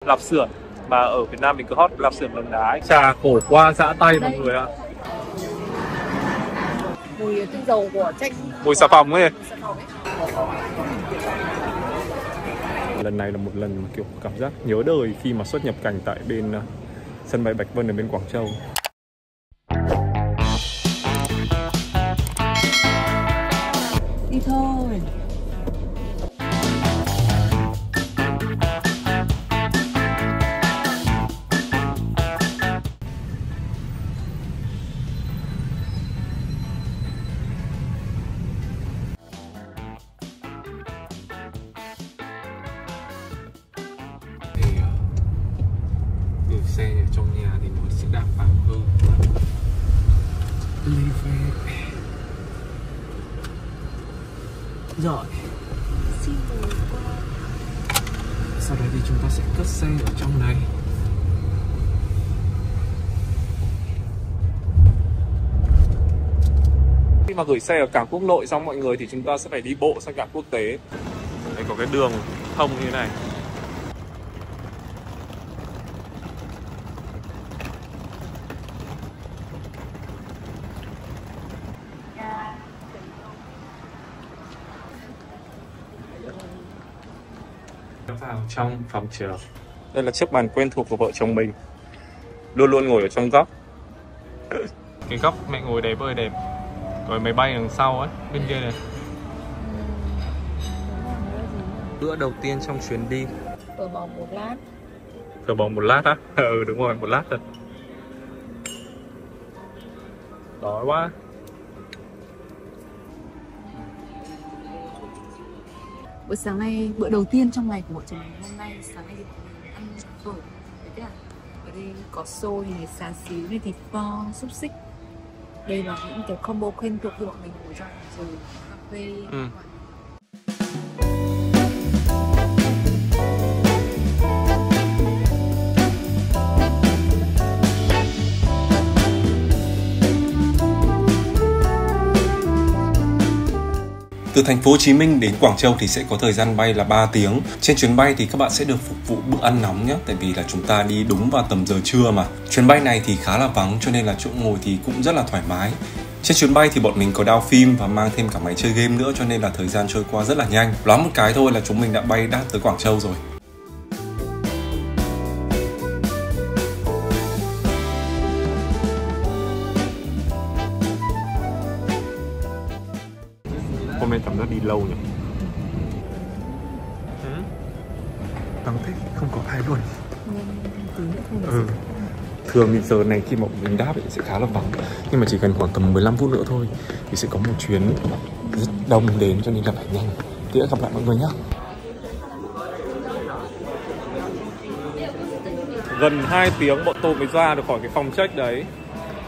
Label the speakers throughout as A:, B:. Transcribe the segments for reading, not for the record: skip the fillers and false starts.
A: Lạp xưởng mà ở Việt Nam mình cứ hot lạp xưởng Đồng Đá. Chà, khổ qua dã tay mọi người ạ.
B: Mùi tinh dầu của chanh.
A: Mùi xà phòng ấy. Lần này là một lần kiểu cảm giác nhớ đời khi mà xuất nhập cảnh tại bên sân bay Bạch Vân ở bên Quảng Châu.
B: Đi thôi.
A: Gửi xe ở trong nhà thì nó sẽ đảm bảo hơn. Rồi. Sau đó thì chúng ta sẽ cất xe ở trong này. Khi mà gửi xe ở cảng quốc nội xong mọi người thì chúng ta sẽ phải đi bộ sang cảng quốc tế. Đây có cái đường thông như thế này. Vào trong phòng chờ. Đây là chiếc bàn quen thuộc của vợ chồng mình, luôn luôn ngồi ở trong góc. Cái góc mẹ ngồi đẹp ơi đẹp. Rồi máy bay đằng sau ấy, bên kia này. Bữa đầu tiên trong chuyến đi.
B: Phở bò một lát.
A: Phở bò một lát á? Ừ đúng rồi, một lát thôi. Đói quá.
B: Bữa sáng nay, bữa đầu tiên trong ngày của vợ chồng mình hôm nay, sáng nay thì mình ăn phở. Đấy à? Ở đây có xôi này, xá xíu này, thịt bò, xúc xích. Đây là những cái combo quen thuộc của bọn mình ngồi trong rồi cà phê.
C: Từ thành phố Hồ Chí Minh đến Quảng Châu thì sẽ có thời gian bay là 3 tiếng. Trên chuyến bay thì các bạn sẽ được phục vụ bữa ăn nóng nhé, tại vì là chúng ta đi đúng vào tầm giờ trưa mà. Chuyến bay này thì khá là vắng cho nên là chỗ ngồi thì cũng rất là thoải mái. Trên chuyến bay thì bọn mình có download phim và mang thêm cả máy chơi game nữa cho nên là thời gian trôi qua rất là nhanh. Loáng một cái thôi là chúng mình đã bay đáp tới Quảng Châu rồi.
A: Hôm nay cảm giác đi lâu nhỉ? Vắng thế, không có ai luôn. Thường thì giờ này khi mà mình đáp thì sẽ khá là vắng. Nhưng mà chỉ cần khoảng tầm 15 phút nữa thôi thì sẽ có một chuyến rất đông đến cho nên là phải nhanh. Thì gặp lại mọi người nhé. Gần 2 tiếng bọn tôi mới ra được khỏi cái phòng check đấy.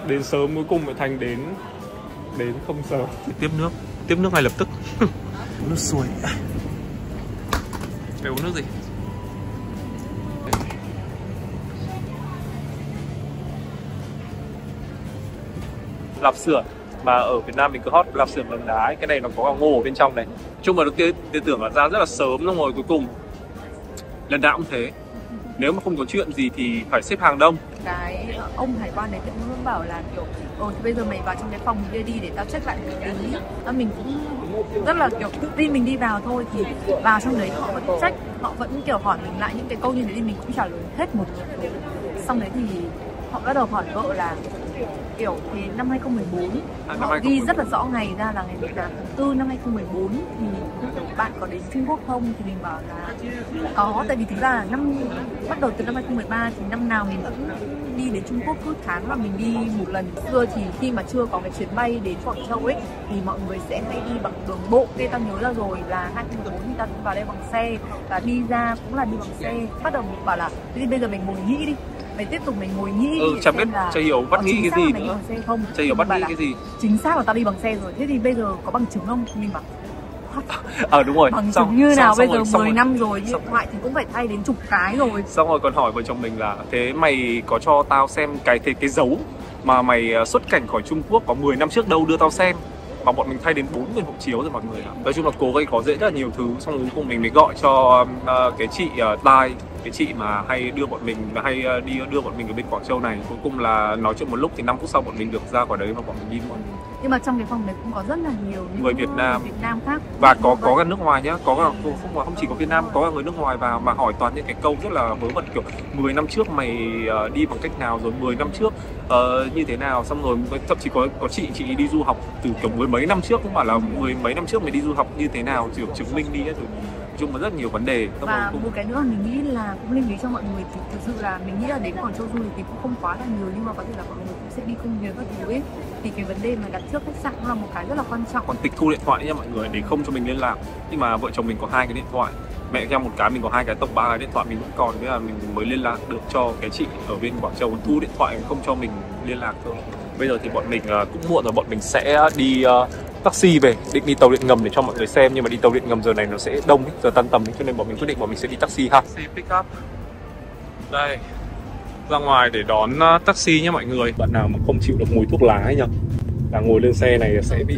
A: Đến sớm cuối cùng lại thành đến không sớm. Tiếp nước ngay lập tức. Nước suối. Để uống nước gì? Lạp xưởng mà ở Việt Nam mình cứ hot lạp xưởng Đồng Đá ấy. Cái này nó có cả ngô ở bên trong này. Chung là cái tưởng là ra rất là sớm, xong rồi cuối cùng lần nào cũng thế. Nếu mà không có chuyện gì thì phải xếp hàng đông.
B: Cái ông hải quan đấy cũng luôn bảo là kiểu thì bây giờ mày vào trong cái phòng kia đi để tao check lại cái tí. Mình cũng rất là kiểu tự tin mình đi vào thôi, thì vào trong đấy họ vẫn check, họ vẫn kiểu hỏi mình lại những cái câu như thế thì mình cũng trả lời hết một lượt. Xong đấy thì họ bắt đầu hỏi vợ là kiểu thì năm 2014 họ ghi rất là rõ ngày ra là ngày 18 tháng 4 năm 2014 thì bạn có đến Trung Quốc không, thì mình bảo là có, tại vì thực ra là bắt đầu từ năm 2013 thì năm nào mình cũng đi đến Trung Quốc, cứ tháng là mình đi một lần. Xưa thì khi mà chưa có cái chuyến bay đến Quảng Châu ấy thì mọi người sẽ hay đi bằng đường bộ. Thế tao nhớ ra rồi là 2014 thì tao vào đây bằng xe và đi ra cũng là đi bằng xe. Bắt đầu mình bảo là thế thì bây giờ mình ngồi nghĩ đi, mày tiếp tục mình ngồi nghĩ
A: chẳng biết chả hiểu bắt nghĩ cái gì nữa. Chả hiểu bắt nghĩ cái gì.
B: Chính xác là tao đi bằng xe rồi. Thế thì bây giờ có bằng chứng không? Mình bảo
A: đúng rồi.
B: Bằng chứng như nào bây giờ 10 năm rồi, điện thoại thì cũng phải thay đến chục cái rồi.
A: Xong rồi còn hỏi vợ chồng mình là thế mày có cho tao xem cái dấu mà mày xuất cảnh khỏi Trung Quốc có 10 năm trước đâu, đưa tao xem. Mà bọn mình thay đến 40 hộ chiếu rồi mọi người ạ. Nói chung là cô gây khó dễ rất là nhiều thứ. Xong cuối cùng mình mới gọi cho cái chị Đài cái chị mà hay đưa bọn mình đưa bọn mình ở bên Quảng Châu này. Cuối cùng là nói chuyện một lúc thì 5 phút sau bọn mình được ra khỏi đấy và bọn mình đi luôn.
B: Nhưng mà trong cái phòng đấy cũng có rất là nhiều
A: người Việt Nam
B: khác,
A: và có cả nước ngoài nhá, không chỉ có Việt Nam, có cả người nước ngoài vào mà hỏi toàn những cái câu rất là vớ vẩn, kiểu 10 năm trước mày đi bằng cách nào, rồi 10 năm trước như thế nào, xong rồi thậm chí có chị đi du học từ kiểu mười mấy năm trước, cũng bảo là mười mấy năm trước mày đi du học như thế nào, chứng minh đi ấy, rồi chung là rất nhiều vấn đề.
B: Và một cái nữa mình nghĩ là cũng lưu ý cho mọi người, thì thực sự là mình nghĩ là đến Quảng Châu du lịch thì cũng không quá là nhiều, nhưng mà có thể là mọi người cũng sẽ đi công việc các thứ ấy, thì cái vấn đề mà đặt trước khách sạn cũng là một cái rất là quan trọng.
A: Còn tịch thu điện thoại nha mọi người, để không cho mình liên lạc. Nhưng mà vợ chồng mình có 2 cái điện thoại, mẹ theo một cái, mình có 2 cái, tổng 3 cái điện thoại mình vẫn còn, thế là mình mới liên lạc được cho cái chị ở bên Quảng Châu thu điện thoại, không cho mình liên lạc thôi. Bây giờ thì bọn mình cũng muộn rồi, bọn mình sẽ đi taxi về, định đi tàu điện ngầm để cho mọi người xem, nhưng mà đi tàu điện ngầm giờ này nó sẽ đông ấy, giờ tan tầm ấy, cho nên bọn mình quyết định bọn mình sẽ đi taxi ha. Taxi pick up. Đây, ra ngoài để đón taxi nhé mọi người. Bạn nào mà không chịu được mùi thuốc lá ấy nhỉ, là ngồi lên xe này sẽ bị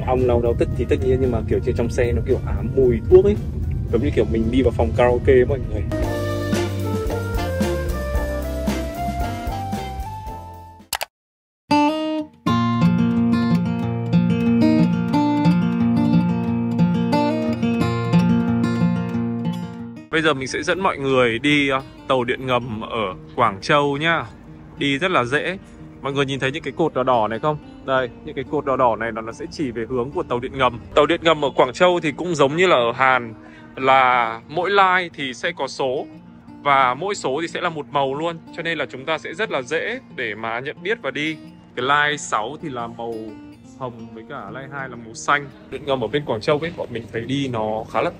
A: ong đau tức thì tất nhiên, nhưng mà kiểu trên trong xe nó kiểu ám mùi thuốc ấy, giống như kiểu mình đi vào phòng karaoke mọi người. Bây giờ mình sẽ dẫn mọi người đi tàu điện ngầm ở Quảng Châu nhá. Đi rất là dễ. Mọi người nhìn thấy những cái cột đỏ đỏ này không? Đây, những cái cột đỏ đỏ này nó sẽ chỉ về hướng của tàu điện ngầm. Tàu điện ngầm ở Quảng Châu thì cũng giống như là ở Hàn, là mỗi line thì sẽ có số, và mỗi số thì sẽ là một màu luôn. Cho nên là chúng ta sẽ rất là dễ để mà nhận biết và đi. Cái line 6 thì là màu hồng, với cả line 2 là màu xanh. Điện ngầm ở bên Quảng Châu ấy, bọn mình thấy đi nó khá là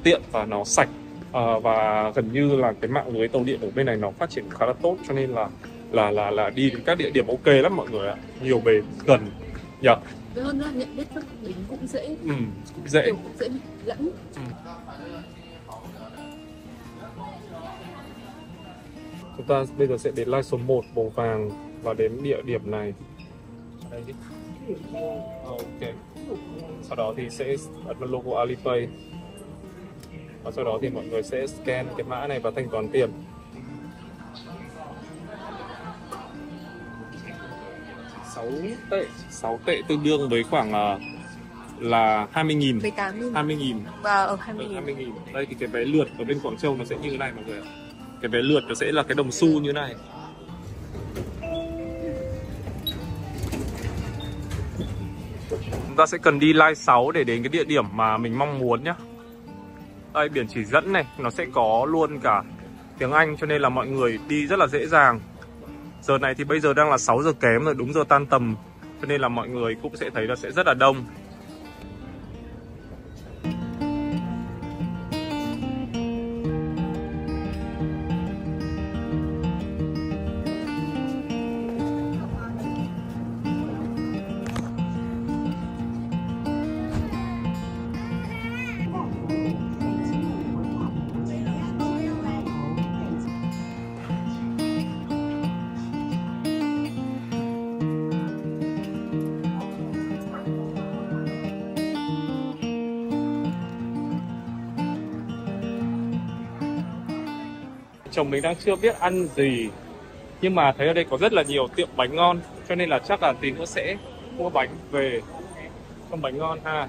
A: tiện và nó sạch. Và gần như là cái mạng lưới tàu điện ở bên này nó phát triển khá là tốt, cho nên là đi đến các địa điểm ok lắm mọi người ạ, nhiều bề gần nhỉ.
B: Hơn là nhận biết các lính cũng dễ,
A: cũng dễ
B: bị lẫn.
A: Chúng ta bây giờ sẽ đến line số 1 màu vàng và đến địa điểm này. Đây. Ok. Sau đó thì sẽ ấn vào logo Alipay. Và sau đó thì mọi người sẽ scan cái mã này và thanh toán tiền. 6 tệ tương đương với khoảng là 20.000. 20.000.
B: Và ở 20.000.
A: Đây thì cái vé lượt ở bên Quảng Châu nó sẽ như thế này mọi người ạ. Cái vé lượt nó sẽ là cái đồng xu như thế này. Chúng ta sẽ cần đi line 6 để đến cái địa điểm mà mình mong muốn nhé. Đây, biển chỉ dẫn này, nó sẽ có luôn cả tiếng Anh, cho nên là mọi người đi rất là dễ dàng. Giờ này thì bây giờ đang là 6 giờ kém rồi, đúng giờ tan tầm, cho nên là mọi người cũng sẽ thấy là sẽ rất là đông. Chồng mình đang chưa biết ăn gì, nhưng mà thấy ở đây có rất là nhiều tiệm bánh ngon, cho nên là chắc là tí nữa sẽ mua bánh về trong bánh ngon ha.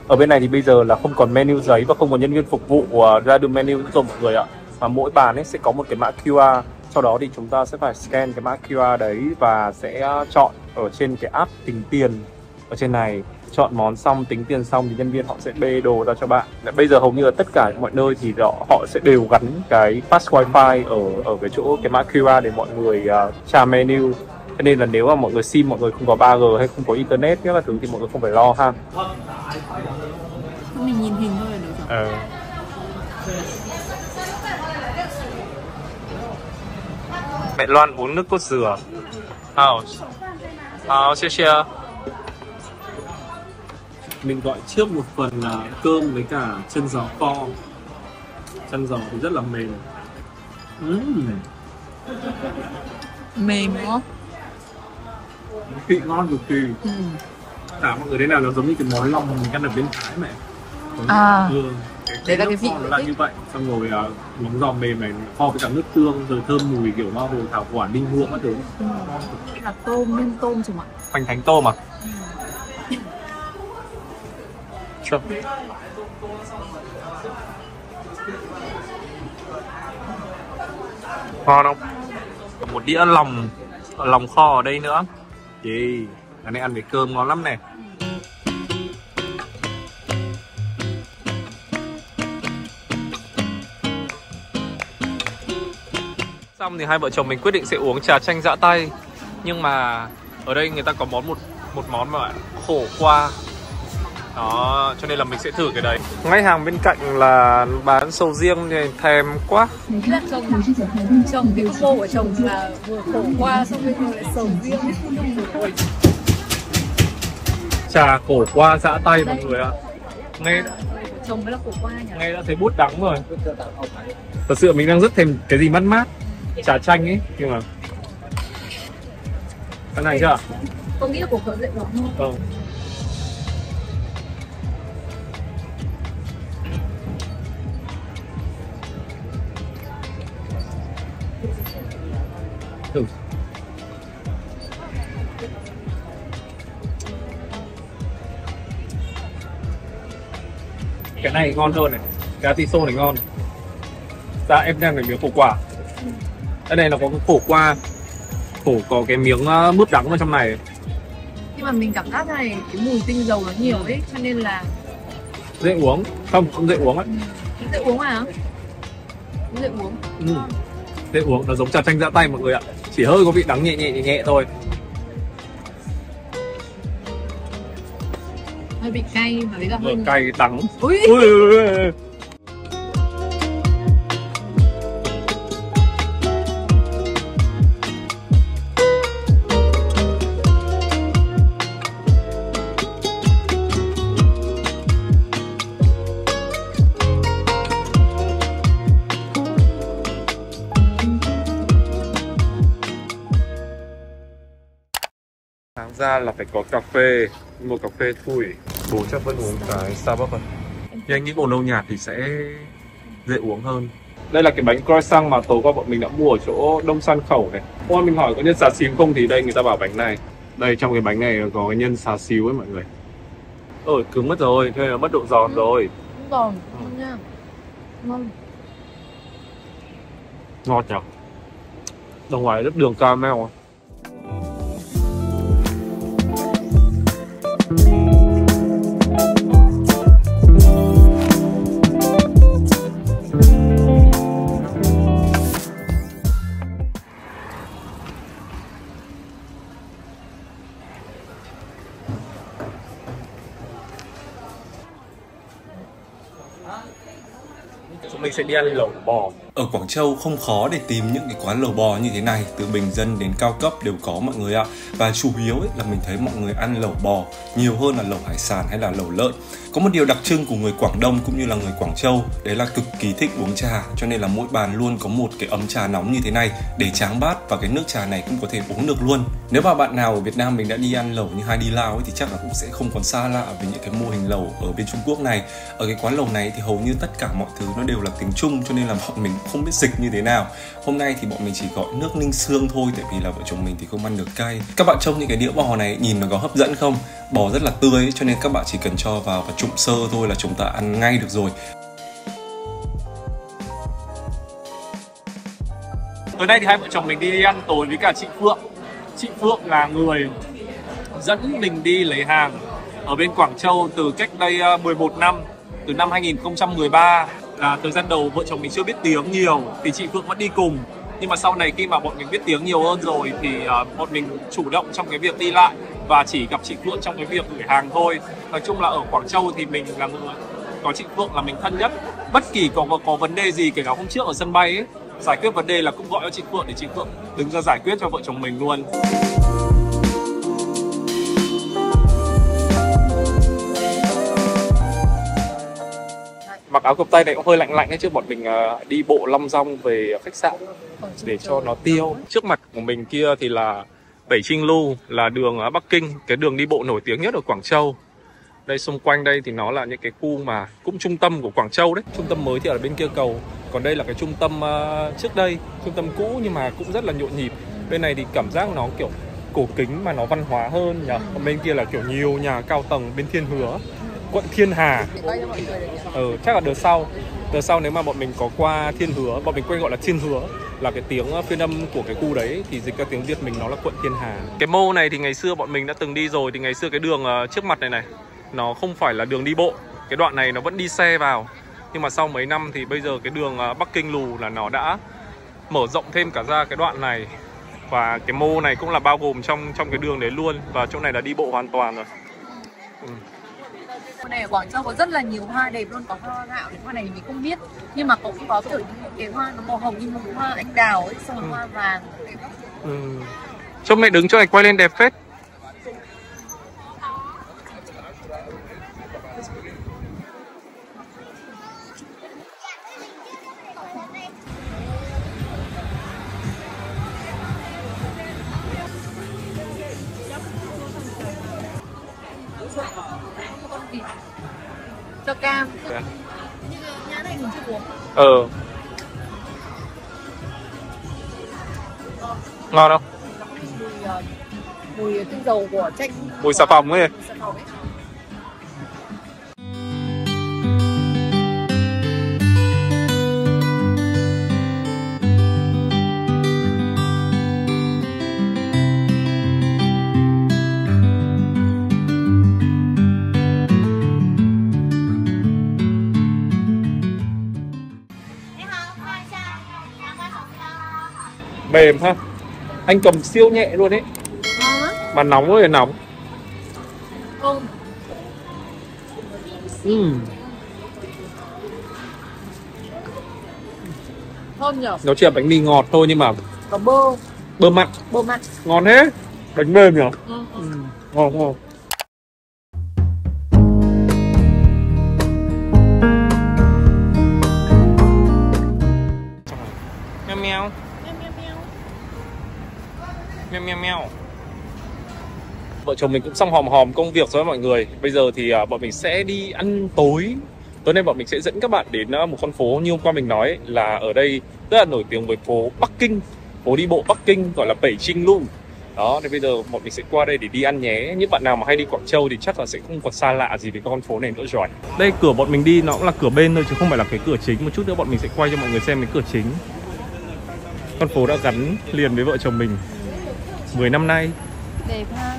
A: Ở bên này thì bây giờ là không còn menu giấy và không có nhân viên phục vụ ra đưa menu cho mọi người ạ. Và mỗi bàn ấy sẽ có một cái mã QR. Sau đó thì chúng ta sẽ phải scan cái mã QR đấy và sẽ chọn ở trên cái app tính tiền ở trên này. chọn món xong, tính tiền xong thì nhân viên họ sẽ bê đồ ra cho bạn. Bây giờ hầu như là tất cả mọi nơi thì họ sẽ đều gắn cái pass wifi ở cái chỗ cái mã QR để mọi người tra menu. Cho nên là nếu mà mọi người sim mọi người không có 3G hay không có internet các thứ thì mọi người không phải lo ha.
B: Mình nhìn hình thôi là được rồi.
A: Mẹ Loan uống nước cốt dừa. Hào, xia xia. Mình gọi trước một phần là cơm với cả chân giò kho. Chân giò thì rất là mềm.
B: Mềm đúng không?
A: Vị ngon cực kỳ. Cả mọi người thế nào nó giống như cái món lòng mình ăn ở bên Thái mẹ. Đấy là cái vị là như vậy. Xong rồi món giò mềm này kho với cả nước tương rồi thơm mùi kiểu hoa hồ thảo quả đinh hương các thứ.
B: Là tôm, nem tôm chứ mà.
A: Hoành thánh tôm à? Chậm. Ngon không? Một đĩa lòng kho ở đây nữa. Cái này ăn với cơm ngon lắm này. Xong thì hai vợ chồng mình quyết định sẽ uống trà chanh giã tay. Nhưng mà ở đây người ta có một món mà khổ qua. Đó, cho nên là mình sẽ thử cái đấy. Ngay hàng bên cạnh là bán sầu riêng thì thèm quá.
B: Chồng cái combo của chồng là vừa khổ qua xong bây giờ lại sầu riêng.
A: Trà khổ qua giã tay mọi người ạ. Nghe
B: chồng mới là khổ qua nhỉ?
A: Nghe đã thấy bút đắng rồi. Thật sự mình đang rất thèm cái gì mát mát, trà chanh ấy, nhưng mà cái này chưa?
B: Tôi nghĩ là cổ cỡ dậy lắm thôi.
A: Thử. Cái này ngon hơn này, cái atiso này ngon. Dạ em đang phải miếng khổ qua. Cái này nó có cái khổ qua, có cái miếng mướp đắng ở trong này.
B: Nhưng mà mình cảm giác này cái mùi tinh dầu nó nhiều ấy, cho nên là
A: dễ uống. Không dễ uống ấy.
B: Dễ uống à? Dễ uống.
A: Dễ uống, nó giống trà chanh giã tay mọi người ạ. Chỉ hơi có vị đắng nhẹ thôi.
B: Hơi bị cay mà với cả hơi
A: cay đắng.
B: Ui.
A: Sáng ra là phải có cà phê, một cà phê thui. Bố chắc vẫn uống cái Starbucks rồi. Nhưng anh nghĩ màu nâu nhạt thì sẽ dễ uống hơn. Đây là cái bánh croissant mà tối qua bọn mình đã mua ở chỗ Đông San Khẩu này. Ôi mình hỏi có nhân xá xíu không thì đây người ta bảo bánh này. Đây trong cái bánh này có cái nhân xá xíu ấy mọi người. Cứng mất rồi, thế là mất độ giòn rồi.
B: Giòn, ngon nha. Ngon.
A: Ngọt nhỉ? Ở ngoài rất đường caramel à? Chúng mình sẽ đi ăn lẩu bò.
C: Ở Quảng Châu không khó để tìm những cái quán lẩu bò như thế này, từ bình dân đến cao cấp đều có mọi người ạ. Và chủ yếu ấy là mình thấy mọi người ăn lẩu bò nhiều hơn là lẩu hải sản hay là lẩu lợn. Có một điều đặc trưng của người Quảng Đông cũng như là người Quảng Châu, đấy là cực kỳ thích uống trà, cho nên là mỗi bàn luôn có một cái ấm trà nóng như thế này để tráng bát, và cái nước trà này cũng có thể uống được luôn. Nếu mà bạn nào ở Việt Nam mình đã đi ăn lẩu như hai đi Lao ấy, thì chắc là cũng sẽ không còn xa lạ với những cái mô hình lẩu ở bên Trung Quốc này. Ở cái quán lẩu này thì hầu như tất cả mọi thứ nó đều là tiếng Trung, cho nên là bọn mình không biết dịch như thế nào. Hôm nay thì bọn mình chỉ gọi nước ninh xương thôi, tại vì là vợ chồng mình thì không ăn được cay. Các bạn trông những cái đĩa bò này nhìn nó có hấp dẫn không? Bò rất là tươi, cho nên các bạn chỉ cần cho vào và trụng sơ thôi là chúng ta ăn ngay được rồi.
A: Tối nay thì hai vợ chồng mình đi ăn tối với cả chị Phượng. Chị Phượng là người dẫn mình đi lấy hàng ở bên Quảng Châu từ cách đây 11 năm, từ năm 2013. Là thời gian đầu vợ chồng mình chưa biết tiếng nhiều thì chị Phượng vẫn đi cùng. Nhưng mà sau này khi mà bọn mình biết tiếng nhiều hơn rồi thì bọn mình chủ động trong cái việc đi lại và chỉ gặp chị Phượng trong cái việc gửi hàng thôi. Nói chung là ở Quảng Châu thì mình là người có chị Phượng là mình thân nhất. Bất kỳ có vấn đề gì, kể cả hôm trước ở sân bay ấy, giải quyết vấn đề là cũng gọi cho chị Phượng để chị Phượng đứng ra giải quyết cho vợ chồng mình luôn. Mặc áo cộc tay này cũng hơi lạnh lạnh ấy chứ, bọn mình đi bộ long dong về khách sạn để cho nó tiêu. Trước mặt của mình kia thì là Bảy Trinh Lu, là đường Bắc Kinh, cái đường đi bộ nổi tiếng nhất ở Quảng Châu. Đây xung quanh đây thì nó là những cái khu mà cũng trung tâm của Quảng Châu đấy. Trung tâm mới thì ở bên kia cầu, còn đây là cái trung tâm trước đây, trung tâm cũ nhưng mà cũng rất là nhộn nhịp. Bên này thì cảm giác nó kiểu cổ kính mà nó văn hóa hơn nhỉ. Còn bên kia là kiểu nhiều nhà cao tầng bên Thiên Hứa, quận Thiên Hà. Chắc là đợt sau nếu mà bọn mình có qua Thiên Hứa, bọn mình quen gọi là Thiên Hứa, là cái tiếng phiên âm của cái khu đấy thì dịch ra tiếng Việt mình nó là quận Thiên Hà. Cái mô này thì ngày xưa bọn mình đã từng đi rồi, thì ngày xưa cái đường trước mặt này nó không phải là đường đi bộ, cái đoạn này nó vẫn đi xe vào. Nhưng mà sau mấy năm thì bây giờ cái đường Bắc Kinh Lù là nó đã mở rộng thêm cả ra cái đoạn này. Và cái mô này cũng là bao gồm trong cái đường đấy luôn. Và chỗ này là đi bộ hoàn toàn rồi.
B: Này ở Quảng Châu có rất là nhiều hoa đẹp luôn, có hoa gạo, hoa này mình không biết, nhưng mà cũng có kiểu những cái hoa nó màu hồng như hoa anh đào ấy, xong rồi hoa vàng.
A: Trông mẹ đứng chỗ này quay lên đẹp phết.
B: Cho cam. Nhá này mình chưa uống.
A: Ngon không?
B: Mùi tinh dầu của chanh.
A: Mùi xà phòng ấy. Mềm ha. Anh cầm siêu nhẹ luôn ấy. Mà nóng ơi là nóng.
B: Thơm nhở.
A: Nó chỉ là bánh mì ngọt thôi nhưng mà
B: có
A: bơ mặn. Ngon thế. Bánh mềm nhở. Ngon. Meo meo. Vợ chồng mình cũng xong hòm công việc rồi mọi người. Bây giờ thì bọn mình sẽ đi ăn tối. Tối nay bọn mình sẽ dẫn các bạn đến một con phố như hôm qua mình nói là ở đây rất là nổi tiếng với phố Bắc Kinh, phố đi bộ Bắc Kinh gọi là Bảy Trinh Lu. Đó, thì bây giờ bọn mình sẽ qua đây để đi ăn nhé. Những bạn nào mà hay đi Quảng Châu thì chắc là sẽ không còn xa lạ gì với con phố này nữa rồi. Đây cửa bọn mình đi nó cũng là cửa bên thôi chứ không phải là cái cửa chính. Một chút nữa bọn mình sẽ quay cho mọi người xem cái cửa chính. Con phố đã gắn liền với vợ chồng mình 10 năm nay.
B: Đẹp ha.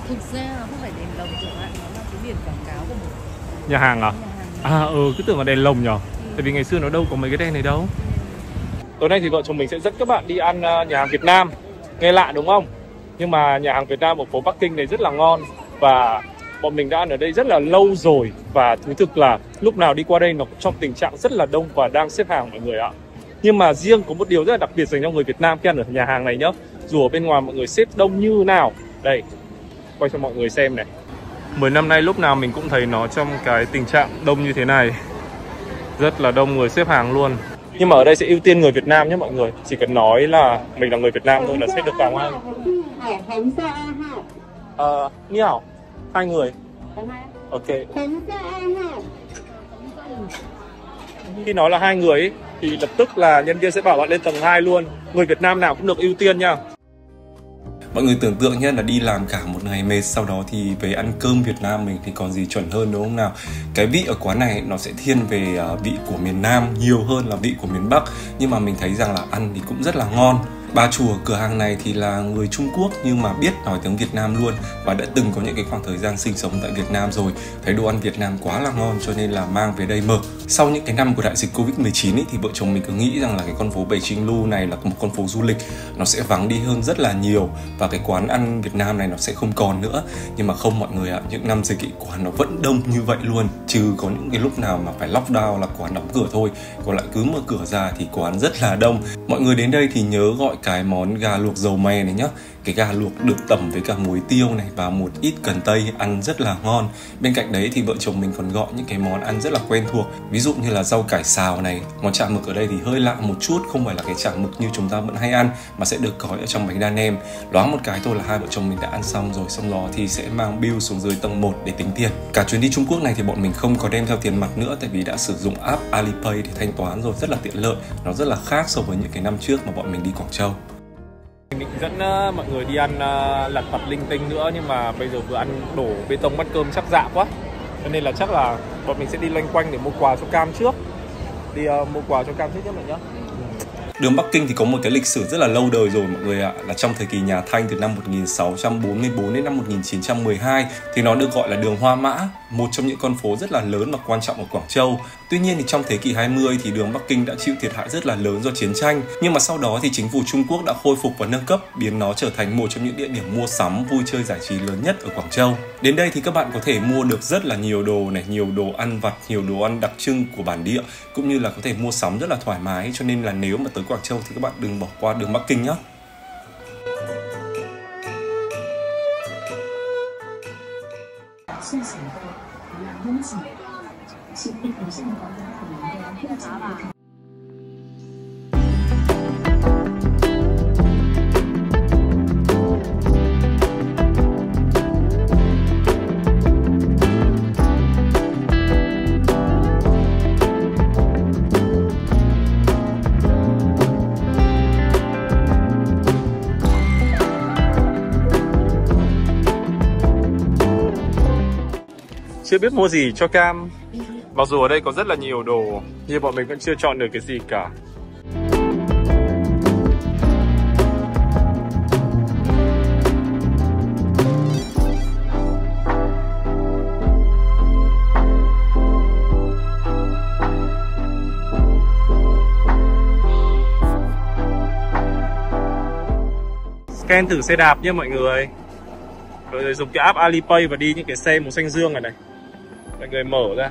B: Thực ra nó không phải đèn lồng chẳng hạn, nó là cái biển quảng cáo của một
A: nhà hàng à? Cứ tưởng là đèn lồng nhở. Tại vì ngày xưa nó đâu có mấy cái đèn này đâu. Tối nay thì vợ chồng mình sẽ dẫn các bạn đi ăn nhà hàng Việt Nam. Nghe lạ đúng không? Nhưng mà nhà hàng Việt Nam ở phố Bắc Kinh này rất là ngon. Và bọn mình đã ăn ở đây rất là lâu rồi. Và thú thực là lúc nào đi qua đây nó cũng trong tình trạng rất là đông và đang xếp hàng mọi người ạ. Nhưng mà riêng có một điều rất là đặc biệt dành cho người Việt Nam khi ăn ở nhà hàng này nhá. Dù ở bên ngoài mọi người xếp đông như nào. Đây, quay cho mọi người xem này. 10 năm nay lúc nào mình cũng thấy nó trong cái tình trạng đông như thế này. Rất là đông người xếp hàng luôn. Nhưng mà ở đây sẽ ưu tiên người Việt Nam nhé mọi người. Chỉ cần nói là mình là người Việt Nam thôi là sẽ được vào ngay. Ni hao, 2 người. Ok. Khi nói là 2 người ấy, thì lập tức là nhân viên sẽ bảo bạn lên tầng 2 luôn. Người Việt Nam nào cũng được ưu tiên nha.
C: Mọi người tưởng tượng nhé, là đi làm cả một ngày mệt, sau đó thì về ăn cơm Việt Nam mình thì còn gì chuẩn hơn đúng không nào. Cái vị ở quán này nó sẽ thiên về vị của miền Nam nhiều hơn là vị của miền Bắc. Nhưng mà mình thấy rằng là ăn thì cũng rất là ngon. Bà chủ cửa hàng này thì là người Trung Quốc nhưng mà biết nói tiếng Việt Nam luôn và đã từng có những cái khoảng thời gian sinh sống tại Việt Nam rồi. Thấy đồ ăn Việt Nam quá là ngon cho nên là mang về đây mở. Sau những cái năm của đại dịch Covid-19 thì vợ chồng mình cứ nghĩ rằng là cái con phố Beijing-lu này là một con phố du lịch, nó sẽ vắng đi hơn rất là nhiều và cái quán ăn Việt Nam này nó sẽ không còn nữa. Nhưng mà không mọi người ạ, những năm dịch ý, quán nó vẫn đông như vậy luôn, trừ có những cái lúc nào mà phải lockdown là quán đóng cửa thôi, còn lại cứ mở cửa ra thì quán rất là đông. Mọi người đến đây thì nhớ gọi cái món gà luộc dầu mè này nhá. Cái gà luộc được tẩm với cả muối tiêu này và một ít cần tây, ăn rất là ngon. Bên cạnh đấy thì vợ chồng mình còn gọi những cái món ăn rất là quen thuộc, ví dụ như là rau cải xào này. Món chả mực ở đây thì hơi lạ một chút, không phải là cái chả mực như chúng ta vẫn hay ăn mà sẽ được gói ở trong bánh đa nem. Loáng một cái thôi là hai vợ chồng mình đã ăn xong rồi, xong đó thì sẽ mang bill xuống dưới tầng 1 để tính tiền. Cả chuyến đi Trung Quốc này thì bọn mình không có đem theo tiền mặt nữa, tại vì đã sử dụng app Alipay để thanh toán rồi, rất là tiện lợi. Nó rất là khác so với những cái năm trước mà bọn mình đi Quảng Châu.
A: Mình định dẫn mọi người đi ăn lặt vặt linh tinh nữa, nhưng mà bây giờ vừa ăn đổ bê tông bát cơm chắc dạ quá, cho nên là chắc là bọn mình sẽ đi loanh quanh để mua quà cho Cam trước. Đi mua quà cho Cam trước nhé mọi nhá.
C: Đường Bắc Kinh thì có một cái lịch sử rất là lâu đời rồi mọi người ạ, là trong thời kỳ nhà Thanh từ năm 1644 đến năm 1912 thì nó được gọi là đường Hoa Mã, một trong những con phố rất là lớn và quan trọng ở Quảng Châu. Tuy nhiên thì trong thế kỷ 20 thì đường Bắc Kinh đã chịu thiệt hại rất là lớn do chiến tranh, nhưng mà sau đó thì chính phủ Trung Quốc đã khôi phục và nâng cấp, biến nó trở thành một trong những địa điểm mua sắm, vui chơi giải trí lớn nhất ở Quảng Châu. Đến đây thì các bạn có thể mua được rất là nhiều đồ này, nhiều đồ ăn vặt, nhiều đồ ăn đặc trưng của bản địa, cũng như là có thể mua sắm rất là thoải mái, cho nên là nếu mà tới Quảng Châu thì các bạn đừng bỏ qua đường Bắc Kinh nhé.
A: Chưa biết mua gì cho Cam. Mặc dù ở đây có rất là nhiều đồ, nhưng bọn mình vẫn chưa chọn được cái gì cả. Scan thử xe đạp nhé mọi người. Rồi dùng cái app Alipay và đi những cái xe màu xanh dương này này. Mọi người mở ra.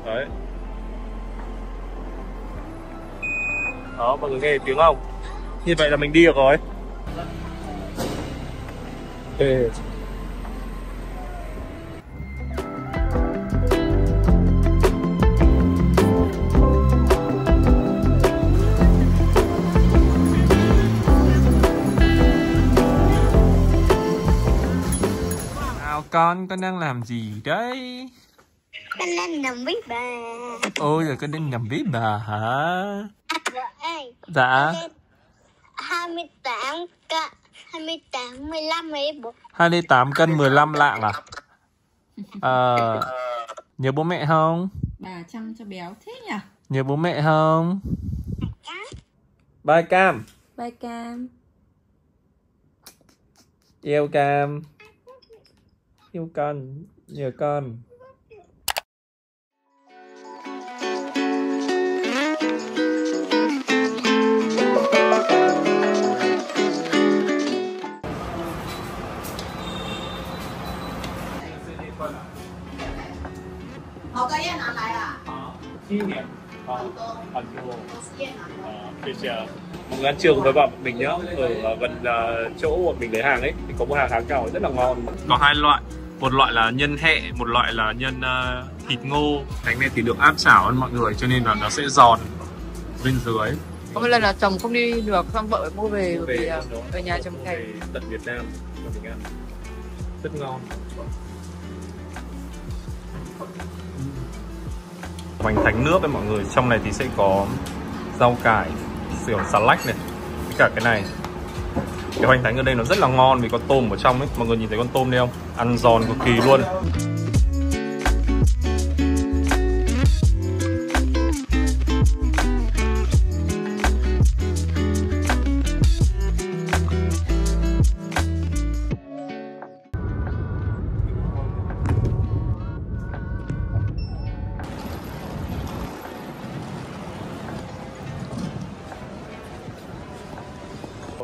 A: Đấy. Đó, mọi người nghe tiếng không? Như vậy là mình đi được rồi. Ok. Con đang làm gì đấy?
D: Con đang nằm với bà.
A: Ôi rồi con đang nằm với bà hả?
D: Vợ ơi.
A: Dạ.
D: 28 cân, 28, 15 mấy bố.
A: 28 cân 15 lạng à? Nhớ bố mẹ không?
B: Bà chăm cho béo thế nhỉ?
A: Nhớ bố mẹ không? Bye Cam.
B: Bye Cam.
A: Yêu Cam. Yêu con, nhớ con. Mình ăn trưa với bọn mình nhá. Ở gần chỗ bọn mình lấy hàng ấy thì có một hàng háng cào rất là ngon. Có hai loại, một loại là nhân hẹ, một loại là nhân thịt ngô. Cánh này thì được áp chảo ăn mọi người, cho nên là nó sẽ giòn bên dưới.
B: Có một lần là chồng không đi được, xong vợ mua về về nhà chồng cày.
A: Tận Việt Nam cho mình ăn, rất ngon. Hoành thánh nước đấy mọi người, trong này thì sẽ có rau cải, kiểu xà lách này, với cả cái này. Cái hoành thánh ở đây nó rất là ngon vì có tôm ở trong ấy, mọi người nhìn thấy con tôm đây không? Ăn giòn cực kỳ luôn.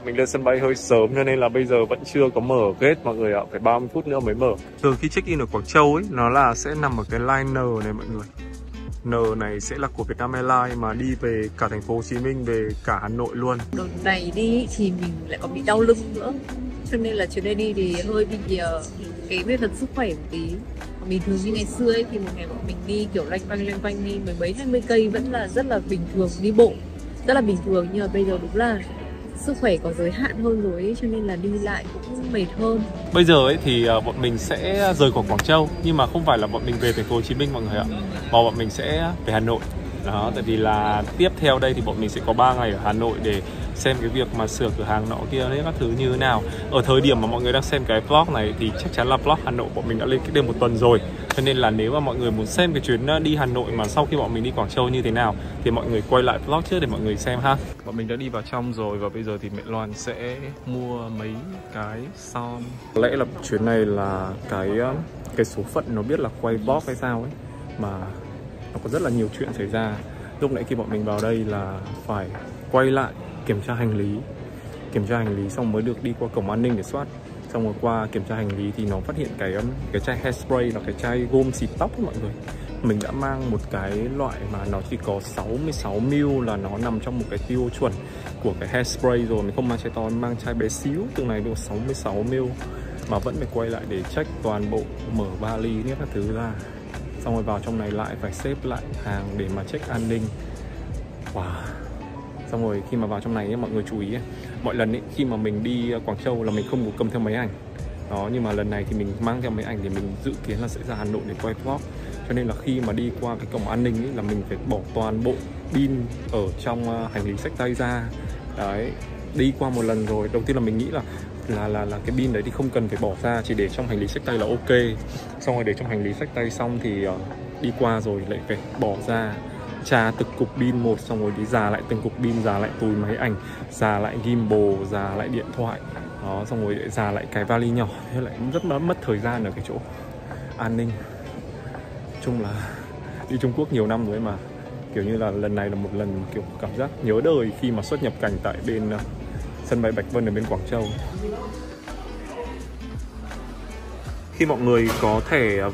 A: mình lên sân bay hơi sớm cho nên là bây giờ vẫn chưa có mở gate mọi người ạ, phải 30 phút nữa mới mở. Thường khi check in ở Quảng Châu ấy, nó là sẽ nằm ở cái line N này mọi người. N này sẽ là của Vietnam Airlines mà đi về cả thành phố Hồ Chí Minh, về cả Hà Nội luôn.
B: Đợt này đi thì mình lại còn bị đau lưng nữa, cho nên là chuyến này đi thì hơi bị cái về phần sức khỏe một tí. Bình thường như ngày xưa ấy, thì một ngày bọn mình đi kiểu loanh quanh đi 10 mấy 20 cây vẫn là rất là bình thường, đi bộ rất là bình thường. Nhưng mà bây giờ đúng là sức khỏe có giới hạn hơn rồi ấy, cho nên là đi lại cũng mệt hơn.
A: Bây giờ ấy thì bọn mình sẽ rời khỏi Quảng Châu, nhưng mà không phải là bọn mình về thành phố Hồ Chí Minh mọi người ạ, mà bọn mình sẽ về Hà Nội. Đó, tại vì là tiếp theo đây thì bọn mình sẽ có 3 ngày ở Hà Nội để xem cái việc mà sửa cửa hàng nọ kia đấy các thứ như thế nào. Ở thời điểm mà mọi người đang xem cái vlog này thì chắc chắn là vlog Hà Nội bọn mình đã lên cách đây 1 tuần rồi. Cho nên là nếu mà mọi người muốn xem cái chuyến đi Hà Nội mà sau khi bọn mình đi Quảng Châu như thế nào thì mọi người quay lại vlog trước để mọi người xem ha. Bọn mình đã đi vào trong rồi và bây giờ thì mẹ Loan sẽ mua mấy cái son. Có lẽ là chuyến này là cái số phận nó biết là quay vlog hay sao ấy, mà nó có rất là nhiều chuyện xảy ra. Lúc nãy khi bọn mình vào đây là phải quay lại kiểm tra hành lý xong mới được đi qua cổng an ninh để soát. Xong rồi qua kiểm tra hành lý thì nó phát hiện cái chai hairspray là cái chai gôm xịt tóc ấy mọi người. Mình đã mang một cái loại mà nó chỉ có 66ml, là nó nằm trong một cái tiêu chuẩn của cái hairspray rồi. Mình không mang chai to, mình mang chai bé xíu, từng này được 66ml mà vẫn phải quay lại để check toàn bộ, mở vali nhét các thứ ra. Xong rồi vào trong này lại phải xếp lại hàng để mà check an ninh. Wow. Xong rồi khi mà vào trong này mọi người chú ý mọi lần ấy, khi mà mình đi Quảng Châu là mình không có cầm theo máy ảnh đó, nhưng mà lần này thì mình mang theo máy ảnh để mình dự kiến là sẽ ra Hà Nội để quay vlog. Cho nên là khi mà đi qua cái cổng an ninh ấy là mình phải bỏ toàn bộ pin ở trong hành lý xách tay ra. Đấy, đi qua một lần rồi, đầu tiên là mình nghĩ là cái pin đấy thì không cần phải bỏ ra, chỉ để trong hành lý xách tay là ok. Xong rồi để trong hành lý xách tay xong thì đi qua rồi lại phải bỏ ra, tra từng cục pin một, xong rồi đi dà lại từng cục pin, dà lại túi máy ảnh, dà lại gimbal, dà lại điện thoại đó, xong rồi dà lại cái vali nhỏ. Thế lại rất mất thời gian ở cái chỗ an ninh. Chung là đi Trung Quốc nhiều năm rồi mà kiểu như là lần này là một lần kiểu cảm giác nhớ đời khi mà xuất nhập cảnh tại bên sân bay Bạch Vân ở bên Quảng Châu. Khi mọi người có thẻ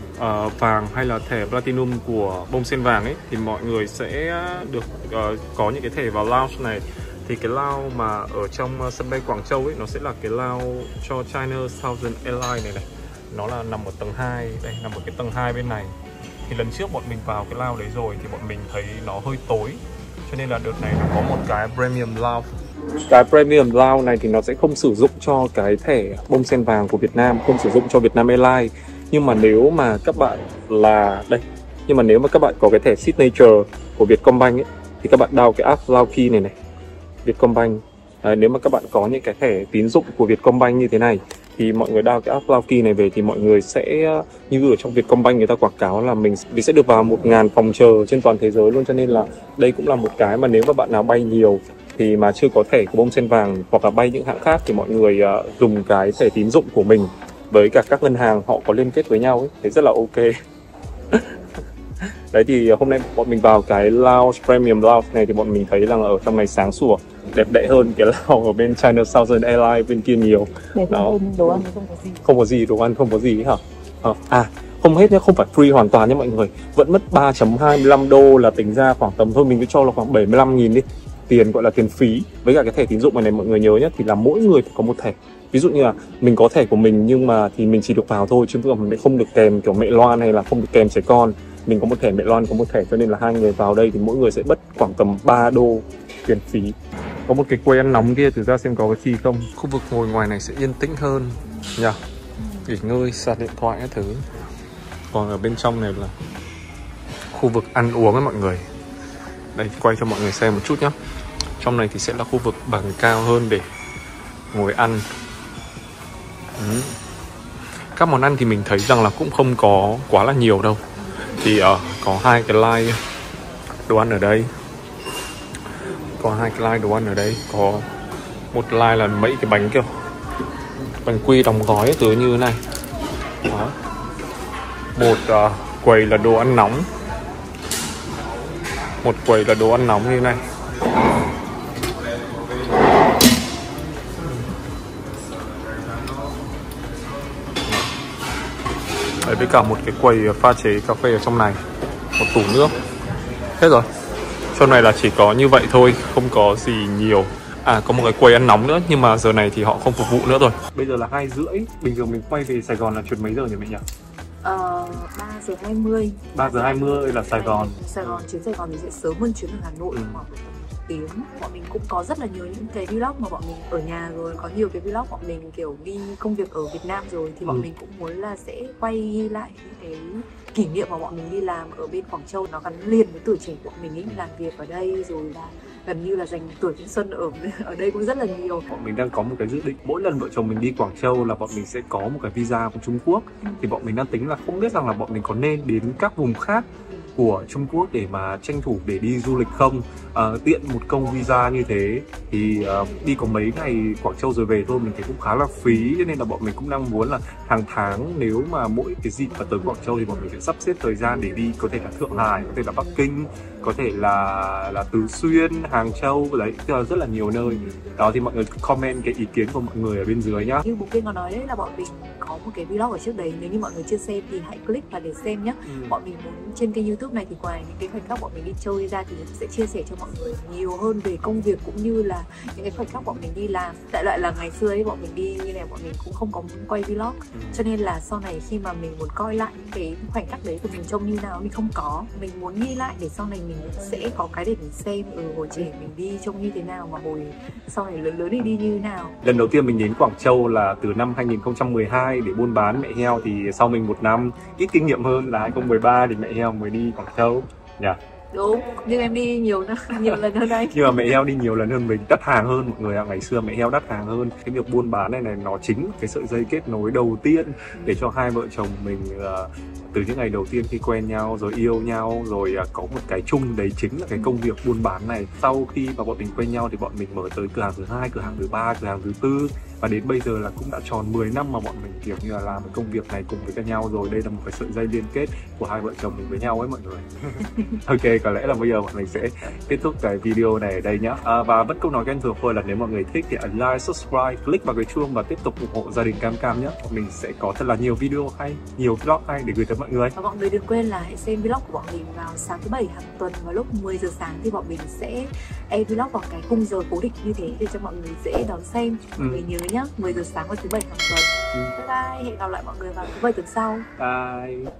A: vàng hay là thẻ Platinum của Bông Sen Vàng ấy thì mọi người sẽ được có những cái thẻ vào lounge này. Thì cái lounge mà ở trong sân bay Quảng Châu ấy nó sẽ là cái lounge cho China Southern Airlines này. Nó là nằm ở tầng 2, đây, nằm ở cái tầng 2 bên này. Thì lần trước bọn mình vào cái lounge đấy rồi thì bọn mình thấy nó hơi tối, cho nên là đợt này nó có một cái Premium Lounge. Cái Premium Lounge này thì nó sẽ không sử dụng cho cái thẻ Bông Sen Vàng của Việt Nam, không sử dụng cho Vietnam Airlines. Nhưng mà nếu mà các bạn nếu mà các bạn có cái thẻ Signature của Vietcombank ấy, thì các bạn download cái app Lounge Key này Vietcombank. Đấy, nếu mà các bạn có những cái thẻ tín dụng của Vietcombank như thế này thì mọi người download cái app Lounge Key này về thì mọi người sẽ, như ở trong Vietcombank người ta quảng cáo là mình sẽ được vào 1000 phòng chờ trên toàn thế giới luôn. Cho nên là đây cũng là một cái mà nếu mà bạn nào bay nhiều thì mà chưa có thẻ của Bông Sen Vàng hoặc là bay những hãng khác thì mọi người dùng cái thẻ tín dụng của mình với cả các ngân hàng họ có liên kết với nhau ấy, thì rất là ok. Đấy thì hôm nay bọn mình vào cái lounge Premium Lounge này thì bọn mình thấy rằng ở trong này sáng sủa, đẹp đẽ hơn cái lounge ở bên China Southern Airlines bên kia nhiều. Đó.
B: Đồ ăn không có gì.
A: Không có gì, đồ ăn không có gì hả? Không hết nhé, không phải free hoàn toàn nhé mọi người. Vẫn mất 3.25 đô là tính ra khoảng tầm thôi mình cứ cho là khoảng 75.000 đi. Tiền gọi là tiền phí. Với cả cái thẻ tín dụng này mọi người nhớ nhé, thì là mỗi người phải có một thẻ. Ví dụ như là mình có thẻ của mình nhưng mà thì mình chỉ được vào thôi, chứ mình không được kèm kiểu mẹ Loan hay là không được kèm trẻ con. Mình có một thẻ, mẹ Loan có một thẻ, cho nên là hai người vào đây thì mỗi người sẽ mất khoảng tầm 3 đô tiền phí. Có một cái quầy ăn nóng kia, thử ra xem có cái gì không. Khu vực ngồi ngoài này sẽ yên tĩnh hơn nhỉ, nghỉ ngơi, sạc điện thoại các thứ. Còn ở bên trong này là khu vực ăn uống ấy mọi người. Đây, quay cho mọi người xem một chút nhé. Trong này thì sẽ là khu vực bằng cao hơn để ngồi ăn. Các món ăn thì mình thấy rằng là cũng không có quá là nhiều đâu. Thì có hai cái line đồ ăn ở đây. Có một line là mấy cái bánh kiểu bánh quy đóng gói từ như thế này. Đó. Một quầy là đồ ăn nóng. Một quầy là đồ ăn nóng như thế này. Đấy, với cả một cái quầy pha chế cà phê ở trong này, một tủ nước. Hết rồi. Trong này là chỉ có như vậy thôi, không có gì nhiều. À, có một cái quầy ăn nóng nữa, nhưng mà giờ này thì họ không phục vụ nữa rồi. Bây giờ là 2:30. Bình thường mình quay về Sài Gòn là chuyến mấy giờ nhỉ mẹ nhỉ?
B: 3:20.
A: 3:20 là Sài Gòn.
B: Chuyến Sài Gòn thì sẽ sớm hơn chuyến ở Hà Nội khoảng tiếng. Bọn mình cũng có rất là nhiều những cái vlog mà bọn mình ở nhà rồi, có nhiều cái vlog bọn mình kiểu đi công việc ở Việt Nam rồi, thì bọn mình cũng muốn là sẽ quay lại những cái kỷ niệm mà bọn mình đi làm ở bên Quảng Châu, nó gắn liền với tuổi trẻ của mình ấy, làm việc ở đây rồi là gần như là dành tuổi thanh xuân ở đây cũng rất là nhiều.
A: Bọn mình đang có một cái dự định, mỗi lần vợ chồng mình đi Quảng Châu là bọn mình sẽ có một cái visa của Trung Quốc. Thì bọn mình đang tính là không biết rằng là bọn mình có nên đến các vùng khác của Trung Quốc để mà tranh thủ để đi du lịch không. Tiện một công visa như thế thì đi có mấy ngày Quảng Châu rồi về thôi, mình thấy cũng khá là phí, cho nên là bọn mình cũng đang muốn là hàng tháng nếu mà mỗi cái dịp mà tới Quảng Châu thì bọn mình sẽ sắp xếp thời gian để đi, có thể là Thượng Hải, có thể là Bắc Kinh, có thể là Tứ Xuyên, Hàng Châu, đấy rất là nhiều nơi. Đó thì mọi người comment cái ý kiến của mọi người ở bên dưới nhá.
B: Như Bục Kiên có nói đấy là bọn mình có một cái vlog ở trước đấy, nếu như mọi người chưa xem thì hãy click vào để xem nhé. Bọn mình muốn trên kênh YouTube này thì ngoài những cái khoảnh khắc bọn mình đi chơi ra thì mình sẽ chia sẻ cho mọi người nhiều hơn về công việc cũng như là những cái khoảnh khắc bọn mình đi làm. Đại loại là ngày xưa ấy bọn mình đi như này bọn mình cũng không có muốn quay vlog, cho nên là sau này khi mà mình muốn coi lại những cái khoảnh khắc đấy của mình trông như nào mình không có, mình muốn ghi lại để sau này mình sẽ có cái để mình xem hồi trẻ mình đi trông như thế nào, mà hồi sau này lớn thì đi như thế nào.
A: Lần đầu tiên mình đến Quảng Châu là từ năm 2012 để buôn bán mẹ heo, thì sau mình một năm ít kinh nghiệm hơn là 2013 thì mẹ heo mới đi Quảng Châu nhỉ.
B: Đúng, nhưng em đi nhiều lần hơn anh.
A: Nhưng mà mẹ heo đi nhiều lần hơn mình, đắt hàng hơn mọi người ạ. Ngày xưa mẹ heo đắt hàng hơn. Cái việc buôn bán này nó chính cái sợi dây kết nối đầu tiên để cho hai vợ chồng mình từ những ngày đầu tiên khi quen nhau rồi yêu nhau rồi có một cái chung, đấy chính là cái công việc buôn bán này. Sau khi mà bọn mình quen nhau thì bọn mình mở tới cửa hàng thứ 2, cửa hàng thứ 3, cửa hàng thứ 4, và đến bây giờ là cũng đã tròn 10 năm mà bọn mình kiểu như là làm cái công việc này cùng với nhau rồi. Đây là một cái sợi dây liên kết của hai vợ chồng mình với nhau ấy mọi người. Ok, có lẽ là bây giờ bọn mình sẽ kết thúc cái video này ở đây nhá. Và vẫn câu nói quen thuộc thôi là nếu mọi người thích thì ấn like, subscribe, click vào cái chuông và tiếp tục ủng hộ gia đình Cam Cam nhé. Bọn mình sẽ có thật là nhiều video hay, nhiều vlog hay để gửi tới mọi người.
B: Và mọi người đừng quên là hãy xem vlog của bọn mình vào sáng thứ 7 hàng tuần vào lúc 10 giờ sáng, thì bọn mình sẽ vlog vào cái khung giờ cố định như thế để cho mọi người dễ đón xem. Mọi người nhớ nhá, 10 giờ sáng vào thứ 7 hàng tuần. Bye bye, hẹn gặp lại mọi người vào thứ 7 tuần sau.
A: Bye.